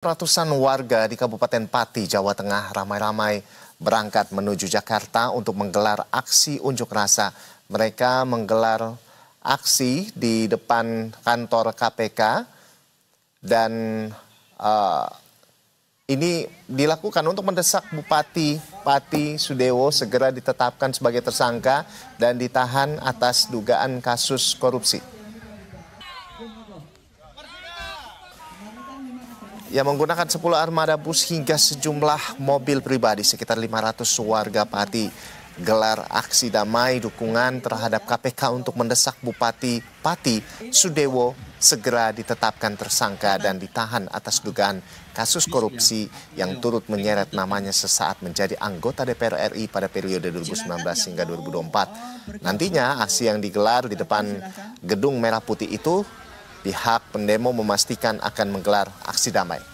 Ratusan warga di Kabupaten Pati, Jawa Tengah ramai-ramai berangkat menuju Jakarta untuk menggelar aksi unjuk rasa. Mereka menggelar aksi di depan kantor KPK dan ini dilakukan untuk mendesak Bupati Pati Sudewo segera ditetapkan sebagai tersangka dan ditahan atas dugaan kasus korupsi. Yang menggunakan 10 armada bus hingga sejumlah mobil pribadi, sekitar 500 warga Pati gelar aksi damai dukungan terhadap KPK untuk mendesak Bupati Pati Sudewo segera ditetapkan tersangka dan ditahan atas dugaan kasus korupsi yang turut menyeret namanya sesaat menjadi anggota DPR RI pada periode 2019 hingga 2024. Nantinya aksi yang digelar di depan Gedung Merah Putih itu, pihak pendemo memastikan akan menggelar aksi damai.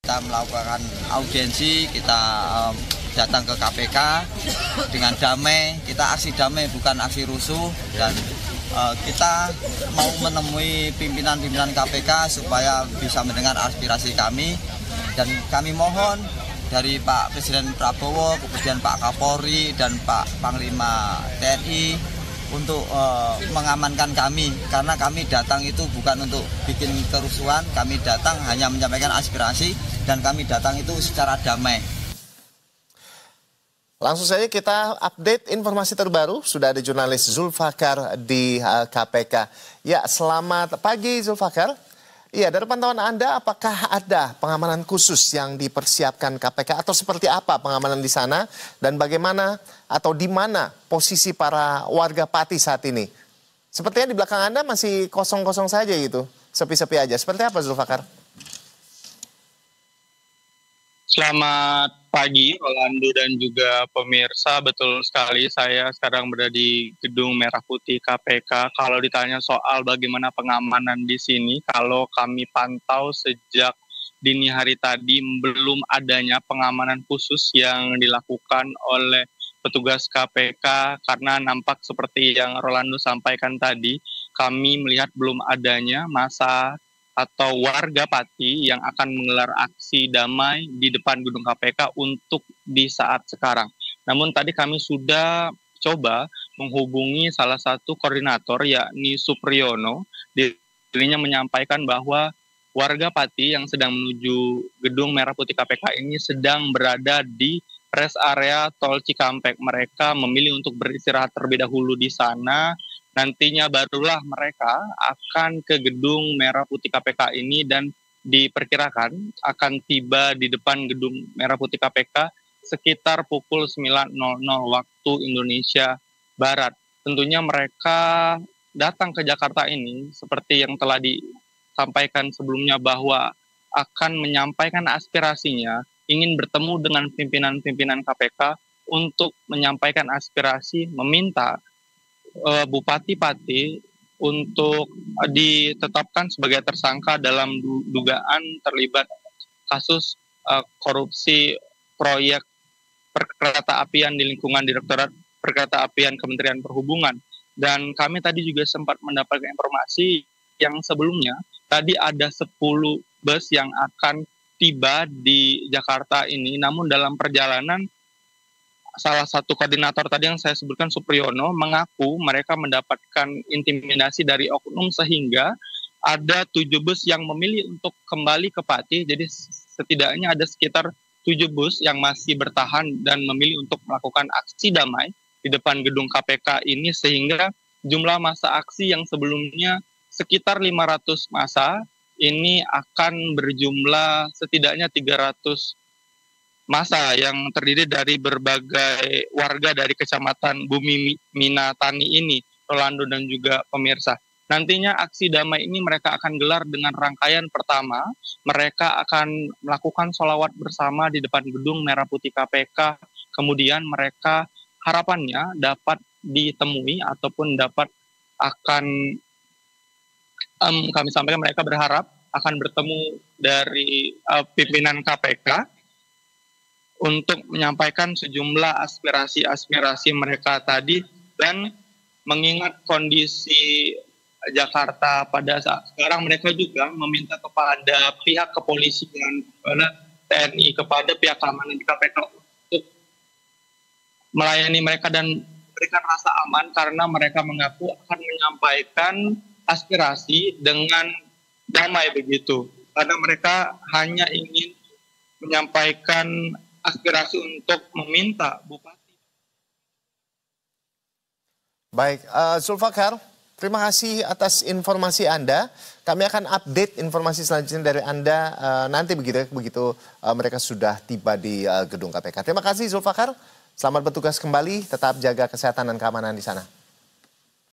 Kita melakukan audiensi, kita datang ke KPK dengan damai, kita aksi damai bukan aksi rusuh, dan kita mau menemui pimpinan-pimpinan KPK supaya bisa mendengar aspirasi kami, dan kami mohon dari Pak Presiden Prabowo, kemudian Pak Kapolri dan Pak Panglima TNI untuk mengamankan kami, karena kami datang itu bukan untuk bikin kerusuhan, kami datang hanya menyampaikan aspirasi dan kami datang itu secara damai. Langsung saja kita update informasi terbaru, sudah ada jurnalis Zulfakar di KPK. Ya, selamat pagi Zulfakar. Iya, dari pantauan Anda, apakah ada pengamanan khusus yang dipersiapkan KPK atau seperti apa pengamanan di sana dan bagaimana atau di mana posisi para warga Pati saat ini? Sepertinya di belakang Anda masih kosong-kosong saja gitu, sepi-sepi aja. Seperti apa Zulfakar? Selamat pagi Rolando dan juga pemirsa, betul sekali saya sekarang berada di Gedung Merah Putih KPK. Kalau ditanya soal bagaimana pengamanan di sini, kalau kami pantau sejak dini hari tadi belum adanya pengamanan khusus yang dilakukan oleh petugas KPK karena nampak seperti yang Rolando sampaikan tadi, kami melihat belum adanya massa atau warga Pati yang akan menggelar aksi damai di depan gedung KPK untuk di saat sekarang. Namun tadi kami sudah coba menghubungi salah satu koordinator yakni Supriyono. Dirinya menyampaikan bahwa warga Pati yang sedang menuju gedung Merah Putih KPK ini sedang berada di rest area Tol Cikampek. Mereka memilih untuk beristirahat terlebih dahulu di sana. Nantinya barulah mereka akan ke gedung Merah Putih KPK ini dan diperkirakan akan tiba di depan gedung Merah Putih KPK sekitar pukul 9.00 waktu Indonesia Barat. Tentunya mereka datang ke Jakarta ini seperti yang telah disampaikan sebelumnya bahwa akan menyampaikan aspirasinya, ingin bertemu dengan pimpinan-pimpinan KPK untuk menyampaikan aspirasi, meminta Bupati Pati untuk ditetapkan sebagai tersangka dalam dugaan terlibat kasus korupsi proyek perkeretaapian di lingkungan Direktorat Perkeretaapian Kementerian Perhubungan. Dan kami tadi juga sempat mendapatkan informasi yang sebelumnya tadi ada 10 bus yang akan tiba di Jakarta ini, namun dalam perjalanan salah satu koordinator tadi yang saya sebutkan, Supriyono, mengaku mereka mendapatkan intimidasi dari oknum sehingga ada 7 bus yang memilih untuk kembali ke Pati. Jadi setidaknya ada sekitar 7 bus yang masih bertahan dan memilih untuk melakukan aksi damai di depan gedung KPK ini, sehingga jumlah massa aksi yang sebelumnya sekitar 500 massa ini akan berjumlah setidaknya 300 massa yang terdiri dari berbagai warga dari Kecamatan Bumi Minatani ini, Rolando dan juga pemirsa. Nantinya aksi damai ini mereka akan gelar dengan rangkaian pertama, mereka akan melakukan sholawat bersama di depan gedung Merah Putih KPK, kemudian mereka harapannya dapat ditemui ataupun dapat akan kami sampaikan mereka berharap akan bertemu dari pimpinan KPK untuk menyampaikan sejumlah aspirasi-aspirasi mereka tadi, dan mengingat kondisi Jakarta pada saat sekarang, mereka juga meminta kepada pihak kepolisian, kepada TNI, kepada pihak keamanan di KPK untuk melayani mereka dan berikan rasa aman, karena mereka mengaku akan menyampaikan aspirasi dengan damai begitu, karena mereka hanya ingin menyampaikan aspirasi untuk meminta Bupati. Baik, Zulfakar, terima kasih atas informasi Anda. Kami akan update informasi selanjutnya dari Anda nanti begitu mereka sudah tiba di gedung KPK. Terima kasih Zulfakar, selamat bertugas kembali, tetap jaga kesehatan dan keamanan di sana.